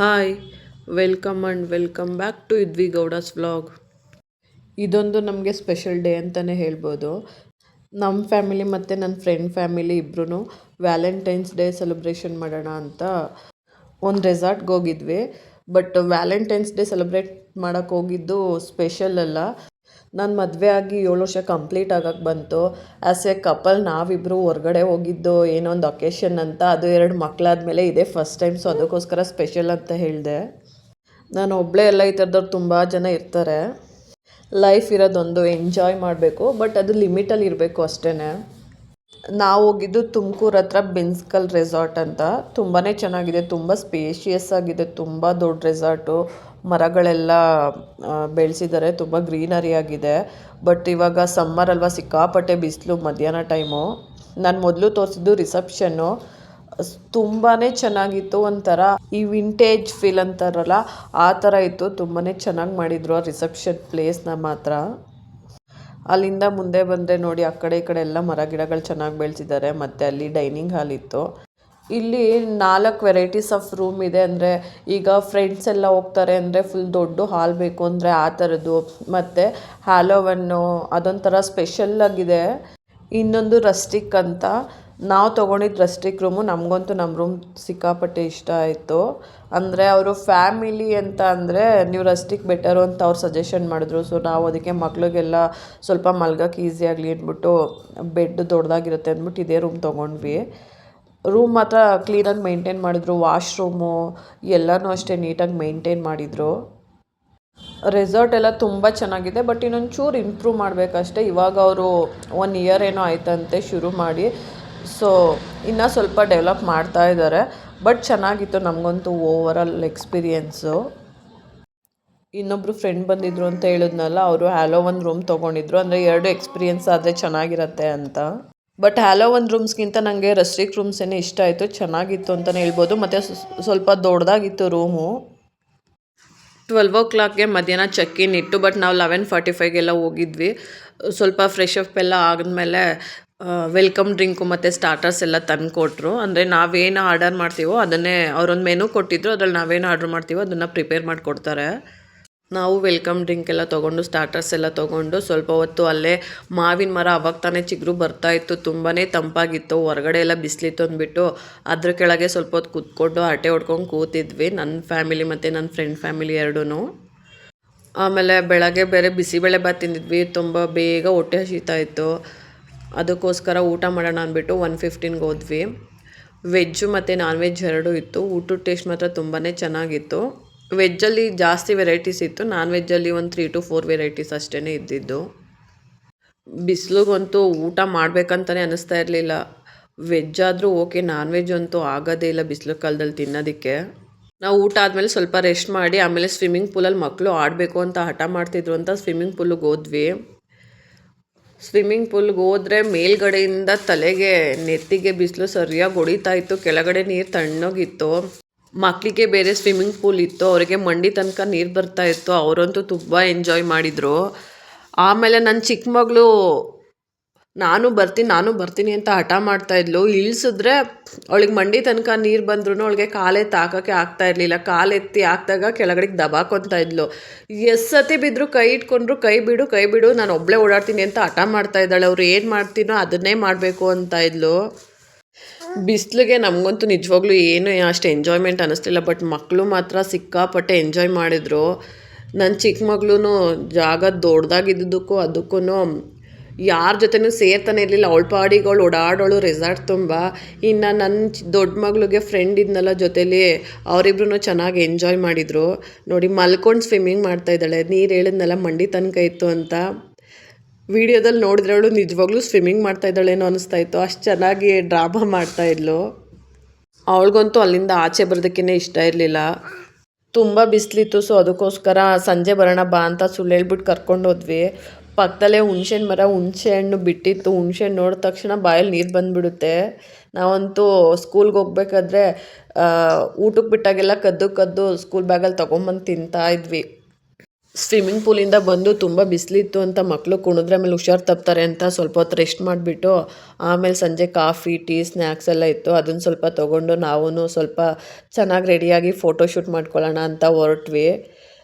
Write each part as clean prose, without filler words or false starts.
Hi welcome back to ಇದ್ವಿ ಗೌಡಸ್ vlog. ಇದೊಂದು ನಮಗೆ ಸ್ಪೆಷಲ್ ಡೇ ಅಂತಲೇ ಹೇಳ್ಬೋದು. ನಮ್ಮ ಫ್ಯಾಮಿಲಿ ಮತ್ತು ನನ್ನ ಫ್ರೆಂಡ್ ಫ್ಯಾಮಿಲಿ ಇಬ್ಬರೂ ವ್ಯಾಲೆಂಟೈನ್ಸ್ ಡೇ ಸೆಲೆಬ್ರೇಷನ್ ಮಾಡೋಣ ಅಂತ ಒಂದು ರೆಸಾರ್ಟ್ಗೆ ಹೋಗಿದ್ವಿ. ಬಟ್ ವ್ಯಾಲೆಂಟೈನ್ಸ್ ಡೇ ಸೆಲೆಬ್ರೇಟ್ ಮಾಡೋಕ್ಕೆ ಹೋಗಿದ್ದು ಸ್ಪೆಷಲ್ ಅಲ್ಲ. ನಾನು ಮದುವೆ ಆಗಿ 7 ವರ್ಷ ಕಂಪ್ಲೀಟ್ ಆಗಕ್ಕೆ ಬಂತು. ಆ್ಯಸ್ ಎ ಕಪಲ್ ನಾವಿಬ್ಬರು ಹೊರ್ಗಡೆ ಹೋಗಿದ್ದು ಏನೋ ಒಂದು ಅಕೇಶನ್ ಅಂತ. ಅದು 2 ಮಕ್ಕಳಾದ್ಮೇಲೆ ಇದೇ ಫಸ್ಟ್ ಟೈಮ್, ಸೊ ಅದಕ್ಕೋಸ್ಕರ ಸ್ಪೆಷಲ್ ಅಂತ ಹೇಳಿದೆ. ನಾನು ಒಬ್ಬಳೇ ಎಲ್ಲ ಈ ಥರದವ್ರು ತುಂಬ ಜನ ಇರ್ತಾರೆ. ಲೈಫ್ ಇರೋದೊಂದು ಎಂಜಾಯ್ ಮಾಡಬೇಕು, ಬಟ್ ಅದು ಲಿಮಿಟಲ್ಲಿ ಇರಬೇಕು ಅಷ್ಟೇ. ನಾವು ಹೋಗಿದ್ದು ತುಮಕೂರು ಹತ್ರ ಬಿನ್ಸ್ಕಲ್ ರೆಸಾರ್ಟ್ ಅಂತ. ತುಂಬಾ ಚೆನ್ನಾಗಿದೆ, ತುಂಬ ಸ್ಪೇಷಿಯಸ್ ಆಗಿದೆ, ತುಂಬ ದೊಡ್ಡ ರೆಸಾರ್ಟು. ಮರಗಳೆಲ್ಲ ಬೆಳೆಸಿದ್ದಾರೆ, ತುಂಬ ಗ್ರೀನರಿ ಆಗಿದೆ. ಬಟ್ ಇವಾಗ ಸಮ್ಮರ್ ಅಲ್ವಾ, ಸಿಕ್ಕಾಪಟ್ಟೆ ಬಿಸಿಲು ಮಧ್ಯಾಹ್ನ ಟೈಮು. ನಾನು ಮೊದಲು ತೋರಿಸಿದ್ದು ರಿಸೆಪ್ಷನ್ನು, ತುಂಬಾ ಚೆನ್ನಾಗಿತ್ತು. ಒಂಥರ ಈ ವಿಂಟೇಜ್ ಫೀಲ್ ಅಂತಾರಲ್ಲ ಆ ಥರ ಇತ್ತು. ತುಂಬಾ ಚೆನ್ನಾಗಿ ಮಾಡಿದರು ಆ ರಿಸೆಪ್ಷನ್ ಪ್ಲೇಸ್ನ ಮಾತ್ರ. ಅಲ್ಲಿಂದ ಮುಂದೆ ಬಂದರೆ ನೋಡಿ, ಆ ಕಡೆ ಈ ಕಡೆ ಎಲ್ಲ ಮರ ಗಿಡಗಳು ಚೆನ್ನಾಗಿ ಬೆಳೆಸಿದ್ದಾರೆ. ಮತ್ತು ಅಲ್ಲಿ ಡೈನಿಂಗ್ ಹಾಲ್ ಇತ್ತು. ಇಲ್ಲಿ 4 ವೆರೈಟೀಸ್ ಆಫ್ ರೂಮ್ ಇದೆ. ಅಂದರೆ ಈಗ ಫ್ರೆಂಡ್ಸ್ ಎಲ್ಲ ಹೋಗ್ತಾರೆ ಅಂದರೆ ಫುಲ್ ದೊಡ್ಡ ಹಾಲ್ ಬೇಕು ಅಂದರೆ ಆ ಥರದ್ದು. ಮತ್ತು ಹ್ಯಾಲೋವನ್ನು ಅದೊಂಥರ ಸ್ಪೆಷಲ್ಲಾಗಿದೆ. ಇನ್ನೊಂದು ರಸ್ಟಿಕ್ ಅಂತ. ನಾವು ತೊಗೊಂಡಿದ್ದು ರಸ್ಟಿಕ್ ರೂಮು. ನಮಗಂತೂ ನಮ್ಮ ರೂಮ್ ಸಿಕ್ಕಾಪಟ್ಟೆ ಇಷ್ಟ ಆಯಿತು. ಅಂದರೆ ಅವರು ಫ್ಯಾಮಿಲಿ ಅಂತ ಅಂದರೆ ನೀವು ರಸ್ಟಿಕ್ ಬೆಟರು ಅಂತ ಅವ್ರು ಸಜೆಷನ್ ಮಾಡಿದ್ರು. ಸೊ ನಾವು ಅದಕ್ಕೆ ಮಕ್ಳಿಗೆಲ್ಲ ಸ್ವಲ್ಪ ಮಲ್ಗೋಕ್ಕೆ ಈಸಿ ಆಗಲಿ ಅಂದ್ಬಿಟ್ಟು, ಬೆಡ್ ದೊಡ್ಡದಾಗಿರುತ್ತೆ ಅಂದ್ಬಿಟ್ಟು ಇದೇ ರೂಮ್ ತೊಗೊಂಡ್ವಿ. ರೂಮ್ ಮಾತ್ರ ಕ್ಲೀನಾಗಿ ಮೇಂಟೈನ್ ಮಾಡಿದ್ರು. ವಾಶ್ರೂಮು ಎಲ್ಲನೂ ಅಷ್ಟೇ ನೀಟಾಗಿ ಮೇಂಟೈನ್ ಮಾಡಿದರು. ರೆಸಾರ್ಟ್ ಎಲ್ಲ ತುಂಬ ಚೆನ್ನಾಗಿದೆ, ಬಟ್ ಇನ್ನೊಂದು ಚೂರು ಇಂಪ್ರೂವ್ ಮಾಡಬೇಕಷ್ಟೆ. ಇವಾಗ ಅವರು 1 ಇಯರ್ ಏನೋ ಆಯ್ತಂತೆ ಶುರು ಮಾಡಿ. ಸೊ ಇನ್ನೂ ಸ್ವಲ್ಪ ಡೆವಲಪ್ ಮಾಡ್ತಾ ಇದ್ದಾರೆ. ಬಟ್ ಚೆನ್ನಾಗಿತ್ತು, ನಮಗಂತೂ ಓವರಾಲ್ ಎಕ್ಸ್ಪೀರಿಯೆನ್ಸು. ಇನ್ನೊಬ್ಬರು ಫ್ರೆಂಡ್ ಬಂದಿದ್ರು ಅಂತ ಹೇಳಿದ್ನಲ್ಲ, ಅವರು ಹ್ಯಾಲೋ ಒಂದು ರೂಮ್ ತೊಗೊಂಡಿದ್ರು. ಅಂದರೆ 2 ಎಕ್ಸ್ಪೀರಿಯೆನ್ಸ್ ಆದರೆ ಚೆನ್ನಾಗಿರತ್ತೆ ಅಂತ. ಬಟ್ ಹ್ಯಾಲೋ ಒಂದು ರೂಮ್ಸ್ಗಿಂತ ನನಗೆ ರಸ್ಟಿಕ್ ರೂಮ್ಸೇ ಇಷ್ಟ ಆಯಿತು. ಚೆನ್ನಾಗಿತ್ತು ಅಂತಲೇ ಹೇಳ್ಬೋದು. ಮತ್ತು ಸ್ವಲ್ಪ ದೊಡ್ಡದಾಗಿತ್ತು ರೂಮು. 12 ಮಧ್ಯಾಹ್ನ ಚೆಕ್ ಇನ್ ಇತ್ತು. ಬಟ್ ನಾವು 11:45 ಹೋಗಿದ್ವಿ. ಸ್ವಲ್ಪ ಫ್ರೆಶ್ ಅಪ್ ಎಲ್ಲ ಆದಮೇಲೆ ವೆಲ್ಕಮ್ ಡ್ರಿಂಕು ಮತ್ತು ಸ್ಟಾರ್ಟರ್ಸ್ ಎಲ್ಲ ತಂದು ಕೊಟ್ಟರು. ಅಂದರೆ ನಾವೇನು ಆರ್ಡರ್ ಮಾಡ್ತೀವೋ ಅದನ್ನೇ ಅವರೊಂದು ಮೆನು ಕೊಟ್ಟಿದ್ರು. ಅದ್ರಲ್ಲಿ ನಾವೇನು ಆರ್ಡ್ರ್ ಮಾಡ್ತೀವೋ ಅದನ್ನು ಪ್ರಿಪೇರ್ ಮಾಡಿಕೊಡ್ತಾರೆ. ನಾವು ವೆಲ್ಕಮ್ ಡ್ರಿಂಕ್ ಎಲ್ಲ ತೊಗೊಂಡು ಸ್ಟಾರ್ಟರ್ಸ್ ಎಲ್ಲ ತೊಗೊಂಡು ಸ್ವಲ್ಪ ಹೊತ್ತು ಅಲ್ಲೇ ಮಾವಿನ ಮರ ಅವಾಗ ತಾನೇ ಚಿಗುರು ಬರ್ತಾಯಿತ್ತು. ತುಂಬಾ ತಂಪಾಗಿತ್ತು. ಹೊರಗಡೆ ಎಲ್ಲ ಬಿಸಿಲಿತ್ತು ಅಂದ್ಬಿಟ್ಟು ಅದ್ರ ಕೆಳಗೆ ಸ್ವಲ್ಪ ಹೊತ್ತು ಕೂತ್ಕೊಂಡು ಹರಟೆ ಹೊಡ್ಕೊಂಡು ಕೂತಿದ್ವಿ, ನನ್ನ ಫ್ಯಾಮಿಲಿ ಮತ್ತು ನನ್ನ ಫ್ರೆಂಡ್ ಫ್ಯಾಮಿಲಿ ಎರಡೂ. ಆಮೇಲೆ ಬೆಳಗ್ಗೆ ಬೇರೆ ಬಿಸಿಬೇಳೆಬಾತ್ ತಿಂದಿದ್ವಿ. ತುಂಬ ಬೇಗ ಹೊಟ್ಟೆ ಹಸಿತಾ ಇತ್ತು. ಅದಕ್ಕೋಸ್ಕರ ಊಟ ಮಾಡೋಣ ಅಂದ್ಬಿಟ್ಟು 1:15 ಹೋದ್ವಿ. ವೆಜ್ಜು ಮತ್ತು ನಾನ್ ವೆಜ್ ಎರಡೂ ಇತ್ತು. ಊಟದ ಟೇಸ್ಟ್ ಮಾತ್ರ ತುಂಬಾ ಚೆನ್ನಾಗಿತ್ತು. ವೆಜ್ಜಲ್ಲಿ ಜಾಸ್ತಿ ವೆರೈಟೀಸ್ ಇತ್ತು, ನಾನ್ ವೆಜ್ಜಲ್ಲಿ ಒಂದು 3 to 4 ವೆರೈಟೀಸ್ ಅಷ್ಟೇ ಇದ್ದಿದ್ದು. ಬಿಸಿಲಿಗಂತೂ ಊಟ ಮಾಡಬೇಕಂತಲೇ ಅನ್ನಿಸ್ತಾ ಇರಲಿಲ್ಲ. ವೆಜ್ ಆದರೂ ಓಕೆ, ನಾನ್ ವೆಜ್ ಅಂತೂ ಆಗೋದೇ ಇಲ್ಲ ಬಿಸಿಲು ಕಾಲದಲ್ಲಿ ತಿನ್ನೋದಕ್ಕೆ. ನಾವು ಊಟ ಆದಮೇಲೆ ಸ್ವಲ್ಪ ರೆಸ್ಟ್ ಮಾಡಿ ಆಮೇಲೆ ಸ್ವಿಮ್ಮಿಂಗ್ ಪೂಲಲ್ಲಿ ಮಕ್ಕಳು ಆಡಬೇಕು ಅಂತ ಹಠ ಮಾಡ್ತಿದ್ರು ಅಂತ ಸ್ವಿಮ್ಮಿಂಗ್ ಪೂಲಿಗೆ ಹೋದ್ವಿ. ಸ್ವಿಮ್ಮಿಂಗ್ ಪೂಲ್ಗೆ ಹೋದರೆ ಮೇಲ್ಗಡೆಯಿಂದ ತಲೆಗೆ ನೆತ್ತಿಗೆ ಬಿಸಿಲು ಸರಿಯಾಗಿ ಹೊಡಿತಾ ಇತ್ತು. ಕೆಳಗಡೆ ನೀರು ತಣ್ಣಗಿತ್ತು. ಮಕ್ಕಳಿಗೆ ಬೇರೆ ಸ್ವಿಮ್ಮಿಂಗ್ ಪೂಲ್ ಇತ್ತು, ಅವರಿಗೆ ಮಂಡಿ ತನಕ ನೀರು ಬರ್ತಾಯಿತ್ತು. ಅವರಂತೂ ತುಂಬ ಎಂಜಾಯ್ ಮಾಡಿದರು. ಆಮೇಲೆ ನನ್ನ ಚಿಕ್ಕ ಮಗಳು ನಾನು ಬರ್ತೀನಿ ಅಂತ ಹಠ ಮಾಡ್ತಾಯಿದ್ಲು. ಇಳಿಸಿದ್ರೆ ಅವಳಿಗೆ ಮಂಡಿ ತನಕ ನೀರು ಬಂದ್ರೂ ಅವಳಿಗೆ ಕಾಲೆತ್ತಿ ಹಾಕೋಕ್ಕೆ ಆಗ್ತಾ ಇರಲಿಲ್ಲ. ಕಾಲೆತ್ತಿ ಹಾಕಿದಾಗ ಕೆಳಗಡೆಗೆ ದಬಾಕೊತಾ ಇದ್ಲು. ಸತಿ ಬಿದ್ದರು ಕೈ ಇಟ್ಕೊಂಡ್ರು, ಕೈ ಬಿಡು ನಾನು ಒಬ್ಬಳೇ ಓಡಾಡ್ತೀನಿ ಅಂತ ಹಠ ಮಾಡ್ತಾ ಇದ್ದಾಳೆ. ಅವ್ರು ಏನು ಮಾಡ್ತೀನೋ ಅದನ್ನೇ ಮಾಡಬೇಕು ಅಂತ ಇದ್ಲು. ಬಿಸಿಲಿಗೆ ನಮಗಂತೂ ನಿಜವಾಗ್ಲೂ ಏನು ಅಷ್ಟು ಎಂಜಾಯ್ಮೆಂಟ್ ಅನ್ನಿಸ್ತಿಲ್ಲ. ಬಟ್ ಮಕ್ಕಳು ಮಾತ್ರ ಸಿಕ್ಕಾಪಟ್ಟೆ ಎಂಜಾಯ್ ಮಾಡಿದರು. ನನ್ನ ಚಿಕ್ಕ ಮಗಳೂ ಜಾಗ ದೊಡ್ಡದಾಗಿದ್ದಕ್ಕೂ ಅದಕ್ಕೂ ಯಾರ ಜೊತೆನೂ ಸೇರ್ತಾನೆ ಇರಲಿಲ್ಲ. ಅವಳ ಪಾಡಿಗಳು ಓಡಾಡೋಳು ರೆಸಾರ್ಟ್ ತುಂಬ. ಇನ್ನು ನನ್ನ ದೊಡ್ಡ ಮಗಳಿಗೆ ಫ್ರೆಂಡ್ ಇದ್ನಲ್ಲ ಜೊತೇಲಿ, ಅವರಿಬ್ರು ಚೆನ್ನಾಗಿ ಎಂಜಾಯ್ ಮಾಡಿದರು. ನೋಡಿ ಮಲ್ಕೊಂಡು ಸ್ವಿಮ್ಮಿಂಗ್ ಮಾಡ್ತಾಯಿದ್ದಾಳೆ. ನೀರು ಹೇಳಿದ್ನಲ್ಲ ಮಂಡಿ ತನಕ ಇತ್ತು ಅಂತ. ವಿಡಿಯೋದಲ್ಲಿ ನೋಡಿದ್ರೆ ಅವಳು ನಿಜವಾಗ್ಲೂ ಸ್ವಿಮ್ಮಿಂಗ್ ಮಾಡ್ತಾಯಿದ್ದಾಳೇನೋ ಅನ್ನಿಸ್ತಾಯಿತ್ತು, ಅಷ್ಟು ಚೆನ್ನಾಗಿ ಡ್ರಾಮಾ ಮಾಡ್ತಾಯಿದ್ಲು. ಅವಳಿಗಂತೂ ಅಲ್ಲಿಂದ ಆಚೆ ಬರೋದಕ್ಕೇ ಇಷ್ಟ ಇರಲಿಲ್ಲ. ತುಂಬ ಬಿಸಿಲಿತ್ತು. ಸೊ ಅದಕ್ಕೋಸ್ಕರ ಸಂಜೆ ಬರೋಣ ಬಾ ಅಂತ ಸುಳ್ಳು ಹೇಳ್ಬಿಟ್ಟು ಕರ್ಕೊಂಡು ಹೋದ್ವಿ. ಪಕ್ಕದಲ್ಲೇ ಹುಣಸೆ ಹಣ್ಣು ಬಿಟ್ಟಿತ್ತು. ಹುಣಸೆ ಹಣ್ಣು ನೋಡಿದ ತಕ್ಷಣ ಬಾಯಲ್ಲಿ ನೀರು ಬಂದುಬಿಡುತ್ತೆ. ನಾವಂತೂ ಸ್ಕೂಲ್ಗೆ ಹೋಗ್ಬೇಕಾದ್ರೆ ಊಟಕ್ಕೆ ಬಿಟ್ಟಾಗೆಲ್ಲ ಕದ್ದು ಸ್ಕೂಲ್ ಬ್ಯಾಗಲ್ಲಿ ತೊಗೊಂಬಂದು ತಿಂತಾಯಿದ್ವಿ. ಸ್ವಿಮ್ಮಿಂಗ್ ಪೂಲಿಂದ ಬಂದು ತುಂಬ ಬಿಸಿಲಿತ್ತು ಅಂತ ಮಕ್ಕಳು ಕುಣಿದ್ರೆ ಆಮೇಲೆ ಹುಷಾರು ತಪ್ತಾರೆ ಅಂತ ಸ್ವಲ್ಪ ಹೊತ್ತು ರೆಸ್ಟ್ ಮಾಡಿಬಿಟ್ಟು ಆಮೇಲೆ ಸಂಜೆ ಕಾಫಿ ಟೀ ಸ್ನ್ಯಾಕ್ಸ್ ಎಲ್ಲ ಇತ್ತು ಅದನ್ನು ಸ್ವಲ್ಪ ತೊಗೊಂಡು ನಾವು ಸ್ವಲ್ಪ ಚೆನ್ನಾಗಿ ರೆಡಿಯಾಗಿ ಫೋಟೋಶೂಟ್ ಮಾಡ್ಕೊಳ್ಳೋಣ ಅಂತ ಹೊರಟ್ವಿ.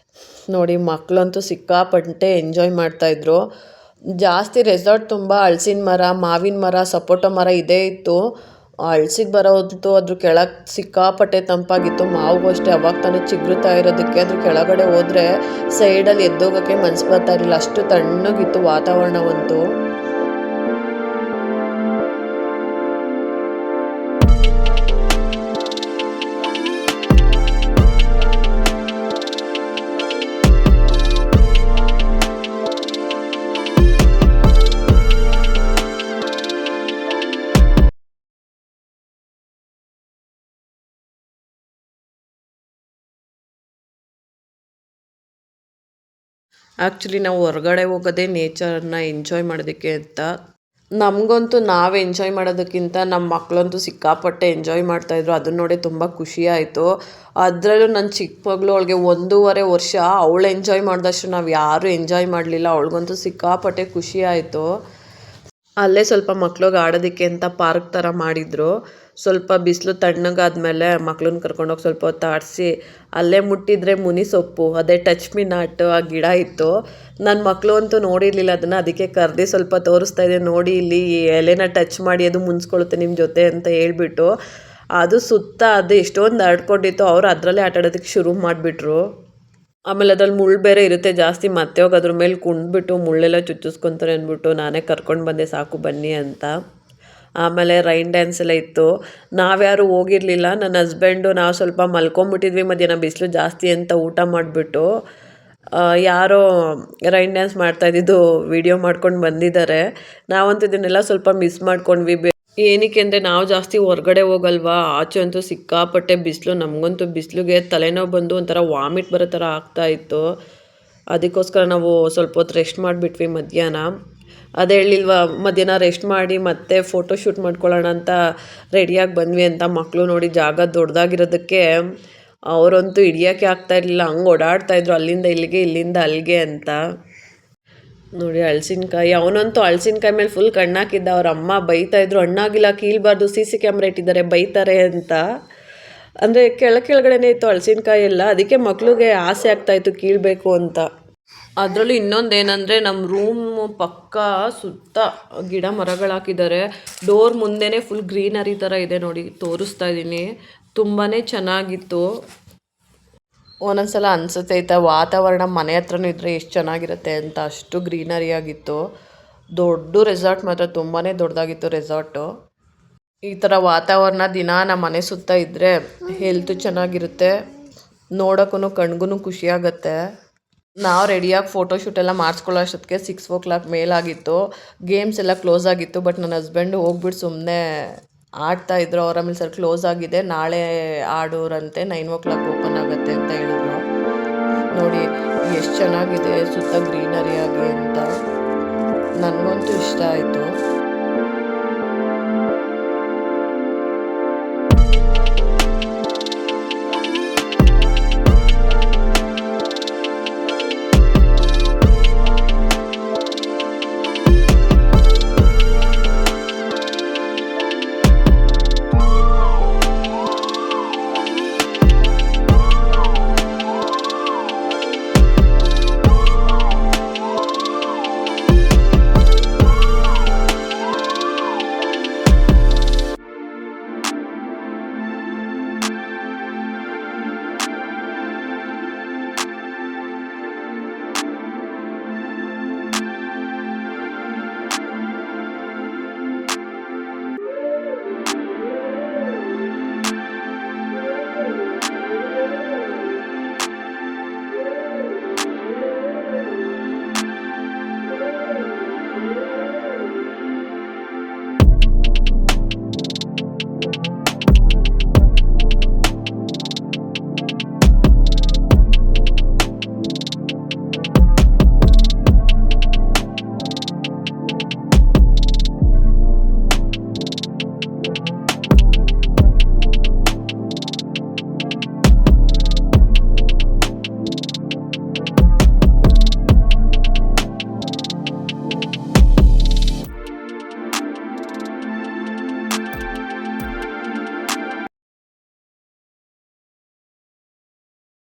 ನೋಡಿ ಮಕ್ಕಳಂತೂ ಸಿಕ್ಕಾಪಟ್ಟೆ ಎಂಜಾಯ್ ಮಾಡ್ತಾಯಿದ್ರು. ಜಾಸ್ತಿ ರೆಸಾರ್ಟ್ ತುಂಬ ಹಲಸಿನ ಮರ, ಮಾವಿನ ಮರ, ಸಪೋಟೊ ಮರ ಇದೇ ಇತ್ತು. ಹಳ್ಸಿಗೆ ಬರೋದು ಅದ್ರ ಕೆಳಗೆ ಸಿಕ್ಕಾಪಟ್ಟೆ ತಂಪಾಗಿತ್ತು. ಮಾವಿಗೂ ಅಷ್ಟೇ ಅವಾಗ ತಾನೇ ಚಿಗುರುತ್ತಾ ಇರೋದಕ್ಕೆ ಅದ್ರ ಕೆಳಗಡೆ ಹೋದರೆ ಸೈಡಲ್ಲಿ ಎದ್ದೋಗೋಕ್ಕೆ ಮನಸ್ಸು ಬರ್ತಾ ಇರಲಿಲ್ಲ, ಅಷ್ಟು ತಣ್ಣಗಿತ್ತು ವಾತಾವರಣವಂತೂ. ಆ್ಯಕ್ಚುಲಿ ನಾವು ಹೊರಗಡೆ ಹೋಗೋದೇ ನೇಚರನ್ನ ಎಂಜಾಯ್ ಮಾಡೋದಕ್ಕೆ ಅಂತ. ನಮಗಂತೂ ನಾವು ಎಂಜಾಯ್ ಮಾಡೋದಕ್ಕಿಂತ ನಮ್ಮ ಮಕ್ಕಳಂತೂ ಸಿಕ್ಕಾಪಟ್ಟೆ ಎಂಜಾಯ್ ಮಾಡ್ತಾಯಿದ್ರು. ಅದನ್ನ ನೋಡಿ ತುಂಬ ಖುಷಿ ಆಯಿತು. ಅದರಲ್ಲೂ ನನ್ನ ಚಿಕ್ಕ ಮಗಳು, ಅವಳಿಗೆ 1.5 ವರ್ಷ, ಅವಳು ಎಂಜಾಯ್ ಮಾಡಿದಷ್ಟು ನಾವು ಯಾರೂ ಎಂಜಾಯ್ ಮಾಡಲಿಲ್ಲ. ಅವಳಿಗಂತೂ ಸಿಕ್ಕಾಪಟ್ಟೆ ಖುಷಿ ಆಯಿತು. ಅಲ್ಲೇ ಸ್ವಲ್ಪ ಮಕ್ಳಿಗೆ ಆಡೋದಕ್ಕೆ ಅಂತ ಪಾರ್ಕ್ ಥರ ಮಾಡಿದರು. ಸ್ವಲ್ಪ ಬಿಸಿಲು ತಣ್ಣಗಾದ್ಮೇಲೆ ಮಕ್ಳನ್ನ ಕರ್ಕೊಂಡೋಗಿ ಸ್ವಲ್ಪ ಹೊತ್ತು ಆಡಿಸಿ ಅಲ್ಲೇ ಮುಟ್ಟಿದ್ರೆ ಮುನಿ ಸೊಪ್ಪು, ಅದೇ ಟಚ್ ಮಿ ನಾಟ್ ಆ ಗಿಡ ಇತ್ತು. ನನ್ನ ಮಕ್ಕಳು ಅಂತೂ ನೋಡಿರಲಿಲ್ಲ ಅದನ್ನು, ಅದಕ್ಕೆ ಕರೆದು ಸ್ವಲ್ಪ ತೋರಿಸ್ತಾ ಇದೆ, ನೋಡಿ ಇಲ್ಲಿ ಈ ಎಲೆನ ಟಚ್ ಮಾಡಿ ಅದು ಮುನ್ಸ್ಕೊಳ್ಳುತ್ತೆ ನಿಮ್ಮ ಜೊತೆ ಅಂತ ಹೇಳ್ಬಿಟ್ಟು. ಅದು ಸುತ್ತ ಅದು ಎಷ್ಟೊಂದು ಹರಡ್ಕೊಂಡಿತ್ತು. ಅವರು ಅದರಲ್ಲೇ ಆಟ ಆಡೋದಕ್ಕೆ ಶುರು ಮಾಡಿಬಿಟ್ರು. ಆಮೇಲೆ ಅದ್ರಲ್ಲಿ ಮುಳ್ಳು ಬೇರೆ ಇರುತ್ತೆ ಜಾಸ್ತಿ, ಮತ್ತೆ ಹೋಗಿ ಅದ್ರ ಮೇಲೆ ಕುಂದ್ಬಿಟ್ಟು ಮುಳ್ಳೆಲ್ಲ ಚುಚ್ಚಿಸ್ಕೊತಾರೆ ಅಂದ್ಬಿಟ್ಟು ನಾನೇ ಕರ್ಕೊಂಡು ಬಂದೆ, ಸಾಕು ಬನ್ನಿ ಅಂತ. ಆಮೇಲೆ ರೈನ್ ಡ್ಯಾನ್ಸ್ ಎಲ್ಲ ಇತ್ತು. ನಾವ್ಯಾರು ಹೋಗಿರಲಿಲ್ಲ. ನನ್ನ ಹಸ್ಬೆಂಡು ನಾವು ಸ್ವಲ್ಪ ಮಲ್ಕೊಂಬಿಟ್ಟಿದ್ವಿ ಮಧ್ಯಾಹ್ನ, ಬಿಸಿಲು ಜಾಸ್ತಿ ಅಂತ ಊಟ ಮಾಡಿಬಿಟ್ಟು. ಯಾರೋ ರೈನ್ ಡ್ಯಾನ್ಸ್ ಮಾಡ್ತಾಯಿದ್ದು ವಿಡಿಯೋ ಮಾಡ್ಕೊಂಡು ಬಂದಿದ್ದಾರೆ. ನಾವಂತೂ ಇದನ್ನೆಲ್ಲ ಸ್ವಲ್ಪ ಮಿಸ್ ಮಾಡ್ಕೊಂಡ್ವಿ. ಏನಕ್ಕೆ ಅಂದರೆ ನಾವು ಜಾಸ್ತಿ ಹೊರಗಡೆ ಹೋಗಲ್ವಾ, ಆಚೆ ಅಂತೂ ಸಿಕ್ಕಾಪಟ್ಟೆ ಬಿಸಿಲು. ನಮಗಂತೂ ಬಿಸಿಲಿಗೆ ತಲೆನೋವು ಬಂದು ಒಂಥರ ವಾಮಿಟ್ ಬರೋ ಥರ ಆಗ್ತಾಯಿತ್ತು. ಅದಕ್ಕೋಸ್ಕರ ನಾವು ಸ್ವಲ್ಪ ಹೊತ್ತು ರೆಸ್ಟ್ ಮಾಡಿಬಿಟ್ವಿ ಮಧ್ಯಾಹ್ನ. ಅದೇ ಹೇಳಿಲ್ವಾ, ಮಧ್ಯಾಹ್ನ ರೆಸ್ಟ್ ಮಾಡಿ ಮತ್ತೆ ಫೋಟೋಶೂಟ್ ಮಾಡ್ಕೊಳ್ಳೋಣ ಅಂತ ರೆಡಿಯಾಗಿ ಬಂದ್ವಿ ಅಂತ. ಮಕ್ಕಳು ನೋಡಿ ಜಾಗ ದೊಡ್ಡದಾಗಿರೋದಕ್ಕೆ ಅವರಂತೂ ಹಿಡಿಯೋಕ್ಕೆ ಆಗ್ತಾಯಿರಲಿಲ್ಲ, ಹಂಗೆ ಓಡಾಡ್ತಾಯಿದ್ರು ಅಲ್ಲಿಂದ ಇಲ್ಲಿಗೆ ಇಲ್ಲಿಂದ ಅಲ್ಲಿಗೆ ಅಂತ. ನೋಡಿ ಹಳ್ಸಿನಕಾಯಿ, ಅವನಂತೂ ಹಳ್ಸಿನಕಾಯಿ ಮೇಲೆ ಫುಲ್ ಕಣ್ಣಾಕಿದ್ದ. ಅವ್ರ ಅಮ್ಮ ಬೈತಾಯಿದ್ರು, ಹಣ್ಣಾಗಿಲ್ಲ ಕೀಳ್ಬಾರ್ದು, CC ಕ್ಯಾಮ್ರಾ ಇಟ್ಟಿದ್ದಾರೆ ಬೈತಾರೆ ಅಂತ. ಅಂದರೆ ಕೆಳಗಡೆನೇ ಇತ್ತು ಹಳ್ಸಿನಕಾಯಿ ಎಲ್ಲ, ಅದಕ್ಕೆ ಮಕ್ಳಿಗೆ ಆಸೆ ಆಗ್ತಾಯಿತ್ತು ಕೀಳಬೇಕು ಅಂತ. ಅದರಲ್ಲೂ ಇನ್ನೊಂದು ಏನಂದರೆ ನಮ್ಮ ರೂಮ್ ಪಕ್ಕ ಸುತ್ತ ಗಿಡ ಮರಗಳು ಹಾಕಿದ್ದಾರೆ. ಡೋರ್ ಮುಂದೆನೇ ಫುಲ್ ಗ್ರೀನರಿ ಥರ ಇದೆ, ನೋಡಿ ತೋರಿಸ್ತಾ ಇದ್ದೀನಿ. ತುಂಬಾ ಚೆನ್ನಾಗಿತ್ತು. ಒಂದೊಂದ್ಸಲ ಅನಿಸುತ್ತೈತೆ ವಾತಾವರಣ ಮನೆ ಹತ್ರನೂ ಇದ್ದರೆ ಎಷ್ಟು ಚೆನ್ನಾಗಿರುತ್ತೆ ಅಂತ, ಅಷ್ಟು ಗ್ರೀನರಿ ಆಗಿತ್ತು. ದೊಡ್ಡ ರೆಸಾರ್ಟ್ ಮಾತ್ರ ತುಂಬಾ ದೊಡ್ಡದಾಗಿತ್ತು ರೆಸಾರ್ಟು. ಈ ಥರ ವಾತಾವರಣ ದಿನ ನಮ್ಮ ಮನೆ ಸುತ್ತ ಇದ್ದರೆ ಹೆಲ್ತು ಚೆನ್ನಾಗಿರುತ್ತೆ, ನೋಡೋಕ್ಕೂ ಕಣ್ಗೂ ಖುಷಿಯಾಗತ್ತೆ. ನಾವು ರೆಡಿಯಾಗಿ ಫೋಟೋಶೂಟ್ ಎಲ್ಲ ಮಾಡಿಸ್ಕೊಳ್ಳೋ ಅಷ್ಟೊತ್ತಿಗೆ 6 ಮೇಲಾಗಿತ್ತು. ಗೇಮ್ಸ್ ಎಲ್ಲ ಕ್ಲೋಸ್ ಆಗಿತ್ತು. ಬಟ್ ನನ್ನ ಹಸ್ಬೆಂಡು ಹೋಗ್ಬಿಟ್ಟು ಸುಮ್ಮನೆ ಆಡ್ತಾಯಿದ್ರು. ಅವ್ರ ಆಮೇಲೆ ಸರ್ ಕ್ಲೋಸ್ ಆಗಿದೆ, ನಾಳೆ ಆಡೋರಂತೆ, 9 ಓಪನ್ ಆಗುತ್ತೆ ಅಂತ ಹೇಳಿದ್ರು. ನೋಡಿ ಎಷ್ಟು ಚೆನ್ನಾಗಿದೆ ಸುತ್ತ ಗ್ರೀನರಿ ಆಗಿ ಅಂತ, ನನಗಂತೂ ಇಷ್ಟ ಆಯಿತು.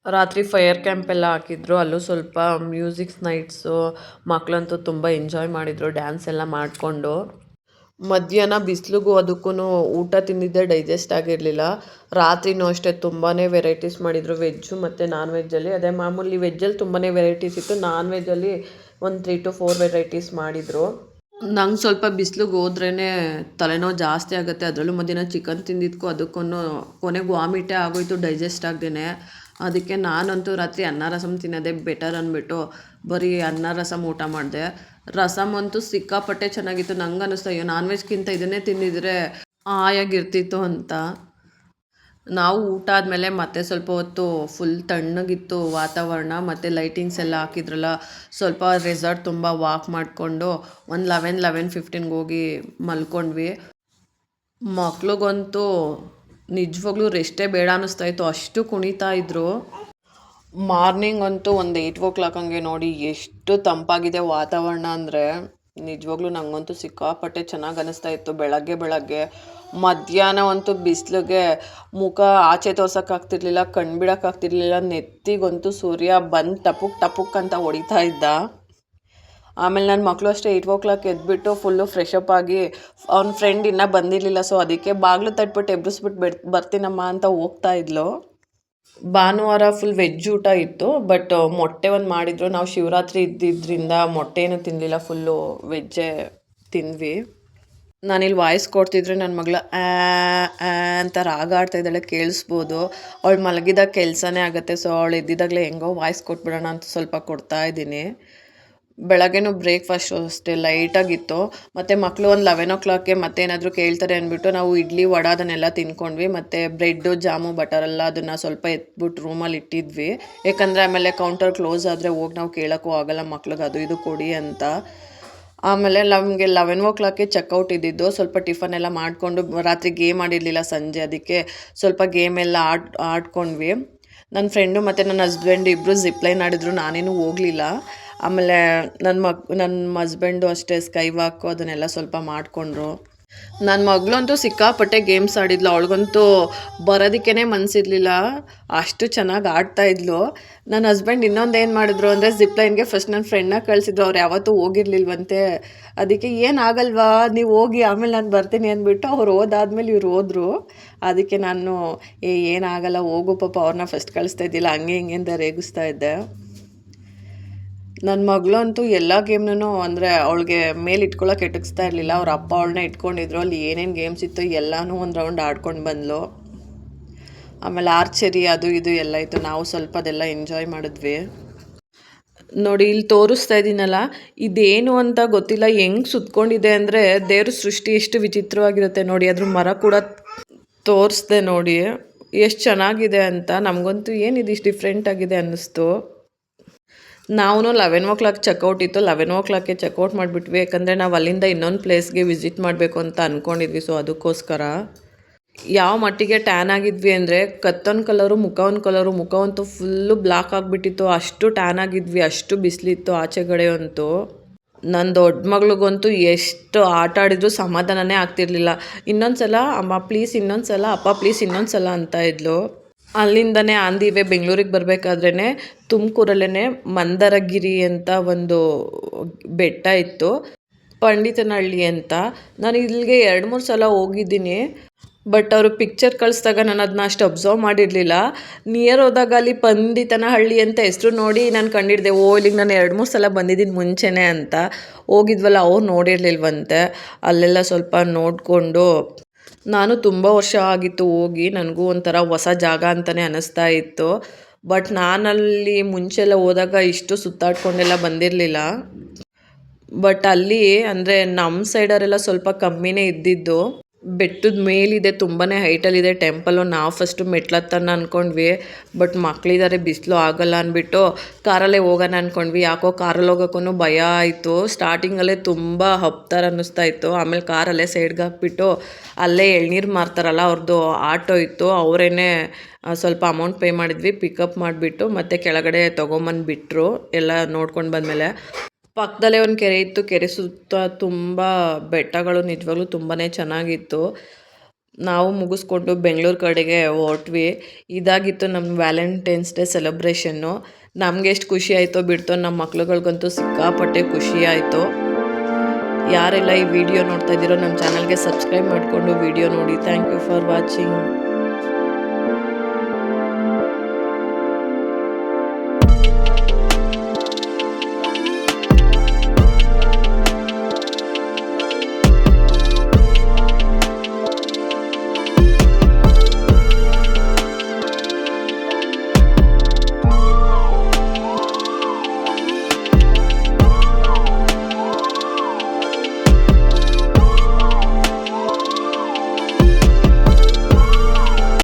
ರಾತ್ರಿ ಫೈರ್ ಕ್ಯಾಂಪ್ ಎಲ್ಲ ಹಾಕಿದ್ರು, ಅಲ್ಲೂ ಸ್ವಲ್ಪ ಮ್ಯೂಸಿಕ್ಸ್ ನೈಟ್ಸು, ಮಕ್ಕಳಂತೂ ತುಂಬ ಎಂಜಾಯ್ ಮಾಡಿದರು ಡ್ಯಾನ್ಸ್ ಎಲ್ಲ ಮಾಡಿಕೊಂಡು. ಮಧ್ಯಾಹ್ನ ಬಿಸಿಲಿಗೂ ಅದಕ್ಕೂ ಊಟ ತಿಂದಿದ್ದೆ ಡೈಜೆಸ್ಟ್ ಆಗಿರಲಿಲ್ಲ. ರಾತ್ರಿನೂ ಅಷ್ಟೇ ತುಂಬಾ ವೆರೈಟೀಸ್ ಮಾಡಿದರು ವೆಜ್ಜು ಮತ್ತು ನಾನ್ ವೆಜ್ಜಲ್ಲಿ. ಅದೇ ಮಾಮೂಲಿ ವೆಜ್ಜಲ್ಲಿ ತುಂಬಾ ವೆರೈಟೀಸ್ ಇತ್ತು, ನಾನ್ ವೆಜ್ಜಲ್ಲಿ ಒಂದು 3 to 4 ವೆರೈಟೀಸ್ ಮಾಡಿದರು. ನಂಗೆ ಸ್ವಲ್ಪ ಬಿಸಿಲಿಗೆ ಹೋದ್ರೇ ತಲೆನೋವು ಜಾಸ್ತಿ ಆಗುತ್ತೆ, ಅದರಲ್ಲೂ ಮಧ್ಯಾಹ್ನ ಚಿಕನ್ ತಿಂದಿದ್ದಕ್ಕೂ ಅದಕ್ಕೂ ಕೊನೆಗೆ ವಾಮಿಟೇ ಆಗೋಯ್ತು ಡೈಜೆಸ್ಟ್ ಆಗ್ದೇ. ಅದಕ್ಕೆ ನಾನಂತೂ ರಾತ್ರಿ ಅನ್ನ ರಸಮ್ ತಿನ್ನೋದೇ ಬೆಟರ್ ಅಂದ್ಬಿಟ್ಟು ಬರೀ ಅನ್ನ ರಸಮ್ ಊಟ ಮಾಡಿದೆ. ರಸಮ್ ಅಂತೂ ಸಿಕ್ಕಾಪಟ್ಟೆ ಚೆನ್ನಾಗಿತ್ತು. ನಂಗೆ ಅನ್ನಿಸ್ತು ಅಯ್ಯೋ ನಾನ್ ವೆಜ್ಗಿಂತ ಇದನ್ನೇ ತಿಂದಿದ್ರೆ ಆಯಾಗಿರ್ತಿತ್ತು ಅಂತ. ನಾವು ಊಟ ಆದಮೇಲೆ ಮತ್ತೆ ಸ್ವಲ್ಪ ಹೊತ್ತು ಫುಲ್ ತಣ್ಣಗಿತ್ತು ವಾತಾವರಣ, ಮತ್ತು ಲೈಟಿಂಗ್ಸ್ ಎಲ್ಲ ಹಾಕಿದ್ರಲ್ಲ, ಸ್ವಲ್ಪ ರೆಸಾರ್ಟ್ ತುಂಬ ವಾಕ್ ಮಾಡಿಕೊಂಡು ಒಂದು 11-11:15 ಹೋಗಿ ಮಲ್ಕೊಂಡ್ವಿ. ಮಕ್ಳಿಗಂತೂ ನಿಜವಾಗ್ಲೂ ರೆಸ್ಟೇ ಬೇಡ ಅನ್ನಿಸ್ತಾಯಿತ್ತು, ಅಷ್ಟು ಕುಣಿತಾ ಇದ್ರು. ಮಾರ್ನಿಂಗ್ ಅಂತೂ ಒಂದು 8 o'clock ಹಂಗೆ ನೋಡಿ ಎಷ್ಟು ತಂಪಾಗಿದೆ ವಾತಾವರಣ ಅಂದರೆ ನಿಜವಾಗ್ಲೂ ನನಗಂತೂ ಸಿಕ್ಕಾಪಟ್ಟೆ ಚೆನ್ನಾಗಿ ಅನ್ನಿಸ್ತಾ ಇತ್ತು ಬೆಳಗ್ಗೆ. ಮಧ್ಯಾಹ್ನ ಅಂತೂ ಬಿಸಿಲಿಗೆ ಮುಖ ಆಚೆ ತೋರ್ಸೋಕ್ಕಾಗ್ತಿರ್ಲಿಲ್ಲ, ಕಣ್ಣು ಬಿಡೋಕ್ಕಾಗ್ತಿರ್ಲಿಲ್ಲ. ನೆತ್ತಿಗಂತೂ ಸೂರ್ಯ ಬಂದು ಟಪುಕ್ ಅಂತ ಹೊಡಿತಾ ಇದ್ದ. ಆಮೇಲೆ ನನ್ನ ಮಕ್ಕಳು ಅಷ್ಟೇ 8 o'clock ಎದ್ಬಿಟ್ಟು ಫುಲ್ಲು ಫ್ರೆಶಪ್ ಆಗಿ, ಅವ್ನ ಫ್ರೆಂಡ್ ಇನ್ನೂ ಬಂದಿರಲಿಲ್ಲ, ಸೊ ಅದಕ್ಕೆ ಬಾಗಿಲು ತಟ್ಬಿಟ್ಟು ಎಬ್ಬಿಸ್ಬಿಟ್ಟು ಬರ್ತೀನಮ್ಮ ಅಂತ ಹೋಗ್ತಾ ಇದ್ಲು. ಭಾನುವಾರ ಫುಲ್ ವೆಜ್ ಊಟ ಇತ್ತು, ಬಟ್ ಮೊಟ್ಟೆ ಒಂದು ಮಾಡಿದ್ರು. ನಾವು ಶಿವರಾತ್ರಿ ಇದ್ದಿದ್ದರಿಂದ ಮೊಟ್ಟೆ ಏನು ತಿನ್ನಲಿಲ್ಲ, ಫುಲ್ಲು ವೆಜ್ಜೇ ತಿಂದ್ವಿ. ನಾನಿಲ್ಲಿ ವಾಯ್ಸ್ ಕೊಡ್ತಿದ್ರೆ ನನ್ನ ಮಗಳು ಅಂತ ರಾಗ ಆಡ್ತಾ ಇದ್ದಾಳೆ, ಕೇಳಿಸ್ಬೋದು. ಅವಳು ಮಲಗಿದಾಗ ಕೆಲಸನೇ ಆಗುತ್ತೆ, ಸೊ ಅವಳು ಎದ್ದಿದ್ದಾಗಲೇ ಹೆಂಗೋ ವಾಯ್ಸ್ ಕೊಟ್ಬಿಡೋಣ ಅಂತ ಸ್ವಲ್ಪ ಕೊಡ್ತಾ ಇದ್ದೀನಿ. ಬೆಳಗ್ಗೆನೂ ಬ್ರೇಕ್ಫಾಸ್ಟು ಅಷ್ಟೇ ಲೈಟಾಗಿತ್ತು, ಮತ್ತು ಮಕ್ಕಳು ಒಂದು 11 o'clock ಮತ್ತೇನಾದರೂ ಕೇಳ್ತಾರೆ ಅಂದ್ಬಿಟ್ಟು ನಾವು ಇಡ್ಲಿ ವಡ ಅದನ್ನೆಲ್ಲ ತಿನ್ಕೊಂಡ್ವಿ. ಮತ್ತು ಬ್ರೆಡ್ಡು ಜಾಮು ಬಟರೆಲ್ಲ ಅದನ್ನು ಸ್ವಲ್ಪ ಎತ್ಬಿಟ್ಟು ರೂಮಲ್ಲಿ ಇಟ್ಟಿದ್ವಿ, ಯಾಕಂದರೆ ಆಮೇಲೆ ಕೌಂಟರ್ ಕ್ಲೋಸ್ ಆದರೆ ಹೋಗಿ ನಾವು ಕೇಳೋಕ್ಕೂ ಆಗೋಲ್ಲ ಮಕ್ಳಿಗೆ ಅದು ಇದು ಕೊಡಿ ಅಂತ. ಆಮೇಲೆ ನಮಗೆ 11 o'clock ಚೆಕ್ಔಟ್ ಇದ್ದಿದ್ದು. ಸ್ವಲ್ಪ ಟಿಫನ್ ಎಲ್ಲ ಮಾಡಿಕೊಂಡು, ರಾತ್ರಿ ಗೇಮ್ ಆಡಿರಲಿಲ್ಲ ಸಂಜೆ, ಅದಕ್ಕೆ ಸ್ವಲ್ಪ ಗೇಮ್ ಎಲ್ಲ ಆಡ್ಕೊಂಡ್ವಿ. ನನ್ನ ಫ್ರೆಂಡು ಮತ್ತು ನನ್ನ ಹಸ್ಬೆಂಡ್ ಇಬ್ಬರು ಜಿಪ್ಲೈನ್ ಆಡಿದ್ರು, ನಾನೇನು ಹೋಗಲಿಲ್ಲ. ಆಮೇಲೆ ನನ್ನ ಹಸ್ಬೆಂಡು ಅಷ್ಟೇ ಸ್ಕೈ ವಾಕು ಅದನ್ನೆಲ್ಲ ಸ್ವಲ್ಪ ಮಾಡಿಕೊಂಡ್ರು. ನನ್ನ ಮಗಳಂತೂ ಸಿಕ್ಕಾಪಟ್ಟೆ ಗೇಮ್ಸ್ ಆಡಿದ್ಲು, ಅವಳಿಗಂತೂ ಬರೋದಕ್ಕೇ ಮನಸ್ಸಿರಲಿಲ್ಲ, ಅಷ್ಟು ಚೆನ್ನಾಗಿ ಆಡ್ತಾಯಿದ್ಲು. ನನ್ನ ಹಸ್ಬೆಂಡ್ ಇನ್ನೊಂದು ಏನು ಮಾಡಿದ್ರು ಅಂದರೆ ಜಿಪ್ಲೈನ್ಗೆ ಫಸ್ಟ್ ನನ್ನ ಫ್ರೆಂಡ್ನ ಕಳಿಸಿದ್ರು, ಅವ್ರು ಯಾವತ್ತೂ ಹೋಗಿರ್ಲಿಲ್ವಂತೆ. ಅದಕ್ಕೆ ಏನಾಗಲ್ವಾ ನೀವು ಹೋಗಿ ಆಮೇಲೆ ನಾನು ಬರ್ತೀನಿ ಅಂದ್ಬಿಟ್ಟು ಅವ್ರು ಹೋದಾದ್ಮೇಲೆ ಇವ್ರು ಹೋದ್ರು. ಅದಕ್ಕೆ ನಾನು ಏನಾಗಲ್ಲ ಹೋಗು ಪಾಪ, ಅವ್ರನ್ನ ಫಸ್ಟ್ ಕಳಿಸ್ತಾ ಇದ್ದಿಲ್ಲ, ಹಂಗೆ ಹಿಂಗೆ ಅಂತ ರೇಗಿಸ್ತಾ ಇದ್ದೆ. ನನ್ನ ಮಗಳಂತೂ ಎಲ್ಲ ಗೇಮ್ನೂ ಅಂದರೆ ಅವಳಿಗೆ ಮೇಲೆ ಇಟ್ಕೊಳ್ಳೋಕೆ ಎಟಕಿಸ್ತಾ ಇರಲಿಲ್ಲ, ಅವ್ರ ಅಪ್ಪ ಅವಳನ್ನ ಇಟ್ಕೊಂಡಿದ್ರು. ಅಲ್ಲಿ ಏನೇನು ಗೇಮ್ಸ್ ಇತ್ತು ಎಲ್ಲನೂ ಒಂದು ರೌಂಡ್ ಆಡ್ಕೊಂಡು ಬಂದ್ಲು. ಆಮೇಲೆ ಆರ್ಚರಿ ಅದು ಇದು ಎಲ್ಲ ಇತ್ತು, ನಾವು ಸ್ವಲ್ಪ ಅದೆಲ್ಲ ಎಂಜಾಯ್ ಮಾಡಿದ್ವಿ. ನೋಡಿ ಇಲ್ಲಿ ತೋರಿಸ್ತಾ ಇದ್ದೀನಲ್ಲ, ಇದೇನು ಅಂತ ಗೊತ್ತಿಲ್ಲ, ಹೆಂಗೆ ಸುತ್ಕೊಂಡಿದೆ ಅಂದರೆ ದೇವ್ರ ಸೃಷ್ಟಿ ಎಷ್ಟು ವಿಚಿತ್ರವಾಗಿರುತ್ತೆ ನೋಡಿ. ಅದ್ರ ಮರ ಕೂಡ ತೋರಿಸ್ದೆ ನೋಡಿ ಎಷ್ಟು ಚೆನ್ನಾಗಿದೆ ಅಂತ. ನಮಗಂತೂ ಏನಿದು ಇಷ್ಟು ಡಿಫ್ರೆಂಟ್ ಆಗಿದೆ ಅನ್ನಿಸ್ತು. ನಾವು 11 o'clock ಚೆಕ್ಔಟ್ ಇತ್ತು, 11 o'clock ಚೆಕ್ಔಟ್ ಮಾಡಿಬಿಟ್ವಿ, ಯಾಕಂದರೆ ನಾವು ಅಲ್ಲಿಂದ ಇನ್ನೊಂದು ಪ್ಲೇಸ್ಗೆ ವಿಸಿಟ್ ಮಾಡಬೇಕು ಅಂತ ಅಂದ್ಕೊಂಡಿದ್ವಿ. ಸೊ ಅದಕ್ಕೋಸ್ಕರ ಯಾವ ಮಟ್ಟಿಗೆ ಟ್ಯಾನ್ ಆಗಿದ್ವಿ ಅಂದರೆ ಕತ್ತೊಂದು ಕಲರು, ಮುಖವಂತೂ ಫುಲ್ಲು ಬ್ಲಾಕ್ ಆಗಿಬಿಟ್ಟಿತ್ತು, ಅಷ್ಟು ಟ್ಯಾನ್ ಆಗಿದ್ವಿ, ಅಷ್ಟು ಬಿಸಿಲಿತ್ತು ಆಚೆಗಡೆ ಅಂತೂ. ನನ್ನ ದೊಡ್ಡ ಮಗಳಿಗಂತೂ ಎಷ್ಟು ಆಟ ಆಡಿದ್ರು ಸಮಾಧಾನನೇ ಆಗ್ತಿರ್ಲಿಲ್ಲ. ಇನ್ನೊಂದು ಸಲ ಅಮ್ಮ ಪ್ಲೀಸ್, ಇನ್ನೊಂದು ಸಲ ಅಪ್ಪ ಪ್ಲೀಸ್, ಇನ್ನೊಂದು ಸಲ ಅಂತ ಇದ್ಲು. ಅಲ್ಲಿಂದನೇ ಆಂದಿವೆ ಬೆಂಗಳೂರಿಗೆ ಬರಬೇಕಾದ್ರೇ ತುಮಕೂರಲ್ಲೇ ಮಂದರಗಿರಿ ಅಂತ ಒಂದು ಬೆಟ್ಟ ಇತ್ತು, ಪಂಡಿತನಹಳ್ಳಿ ಅಂತ. ನಾನು ಇಲ್ಲಿಗೆ 2-3 ಸಲ ಹೋಗಿದ್ದೀನಿ, ಬಟ್ ಅವರು ಪಿಕ್ಚರ್ ಕಳಿಸ್ದಾಗ ನಾನು ಅದನ್ನ ಅಷ್ಟು ಅಬ್ಸರ್ವ್ ಮಾಡಿರಲಿಲ್ಲ. ನಿಯರ್ ಹೋದಾಗ ಅಲ್ಲಿ ಪಂಡಿತನಹಳ್ಳಿ ಅಂತ ಹೆಸರು ನೋಡಿ ನಾನು ಕಂಡಿಡ್ದೆ, ಇಲ್ಲಿಗೆ ನಾನು 2-3 ಸಲ ಬಂದಿದ್ದೀನಿ ಮುಂಚೆನೇ ಅಂತ. ಹೋಗಿದ್ವಲ್ಲ ಅವ್ರು ನೋಡಿರಲಿಲ್ವಂತೆ. ಅಲ್ಲೆಲ್ಲ ಸ್ವಲ್ಪ ನೋಡಿಕೊಂಡು, ನಾನು ತುಂಬ ವರ್ಷ ಆಗಿತ್ತು ಹೋಗಿ, ನನಗೂ ಒಂಥರ ಹೊಸ ಜಾಗ ಅಂತಲೇ ಅನ್ನಿಸ್ತಾ ಇತ್ತು. ಬಟ್ ನಾನಲ್ಲಿ ಮುಂಚೆಲ್ಲ ಹೋದಾಗ ಇಷ್ಟು ಸುತ್ತಾಡ್ಕೊಂಡೆಲ್ಲ ಬಂದಿರಲಿಲ್ಲ. ಬಟ್ ಅಲ್ಲಿ ಅಂದರೆ ನಮ್ಮ ಸೈಡವರೆಲ್ಲ ಸ್ವಲ್ಪ ಕಮ್ಮಿನೇ ಇದ್ದಿದ್ದು. ಬೆಟ್ಟದ ಮೇಲಿದೆ, ತುಂಬಾ ಹೈಟಲ್ಲಿದೆ ಟೆಂಪಲ್ಲು. ನಾವು ಫಸ್ಟು ಮೆಟ್ಲತ್ತನ ಅಂದ್ಕೊಂಡ್ವಿ, ಬಟ್ ಮಕ್ಕಳಿದ್ದಾರೆ ಬಿಸಿಲು ಆಗಲ್ಲ ಅಂದ್ಬಿಟ್ಟು ಕಾರಲ್ಲೇ ಹೋಗೋಣ ಅಂದ್ಕೊಂಡ್ವಿ. ಯಾಕೋ ಕಾರಲ್ಲಿ ಹೋಗೋಕ್ಕೂ ಭಯ ಆಯಿತು. ಸ್ಟಾರ್ಟಿಂಗಲ್ಲೇ ತುಂಬ ಹಪ್ತಾರ ಅನ್ನಿಸ್ತಾ ಇತ್ತು. ಆಮೇಲೆ ಕಾರಲ್ಲೇ ಸೈಡ್ಗೆ ಹಾಕ್ಬಿಟ್ಟು ಅಲ್ಲೇ ಎಳ್ನೀರು ಮಾರ್ತಾರಲ್ಲ ಅವ್ರದ್ದು ಆಟೋ ಇತ್ತು, ಅವರೇನೆ ಸ್ವಲ್ಪ ಅಮೌಂಟ್ ಪೇ ಮಾಡಿದ್ವಿ, ಪಿಕಪ್ ಮಾಡಿಬಿಟ್ಟು ಮತ್ತು ಕೆಳಗಡೆ ತೊಗೊಂಬಂದುಬಿಟ್ರು ಎಲ್ಲ ನೋಡ್ಕೊಂಡು ಬಂದಮೇಲೆ. ಪಕ್ಕದಲ್ಲೇ ಒಂದು ಕೆರೆ ಇತ್ತು, ಕೆರೆ ಸುತ್ತ ತುಂಬ ಬೆಟ್ಟಗಳು, ನಿಜವಾಗ್ಲೂ ತುಂಬಾ ಚೆನ್ನಾಗಿತ್ತು. ನಾವು ಮುಗಿಸ್ಕೊಂಡು ಬೆಂಗಳೂರು ಕಡೆಗೆ ಹೊರಟ್ವಿ. ಇದಾಗಿತ್ತು ನಮ್ಮ ವ್ಯಾಲೆಂಟೈನ್ಸ್ ಡೇ ಸೆಲೆಬ್ರೇಷನ್ನು. ನಮ್ಗೆ ಎಷ್ಟು ಖುಷಿ ಆಯಿತೋ ಬಿಡ್ತೋ, ನಮ್ಮ ಮಕ್ಳುಗಳ್ಗಂತೂ ಸಿಕ್ಕಾಪಟ್ಟೆ ಖುಷಿ ಆಯಿತು. ಯಾರೆಲ್ಲ ಈ ವಿಡಿಯೋ ನೋಡ್ತಾ ಇದ್ದೀರೋ ನಮ್ಮ ಚಾನಲ್ಗೆ ಸಬ್ಸ್ಕ್ರೈಬ್ ಮಾಡಿಕೊಂಡು ವಿಡಿಯೋ ನೋಡಿ. Thank you for watching.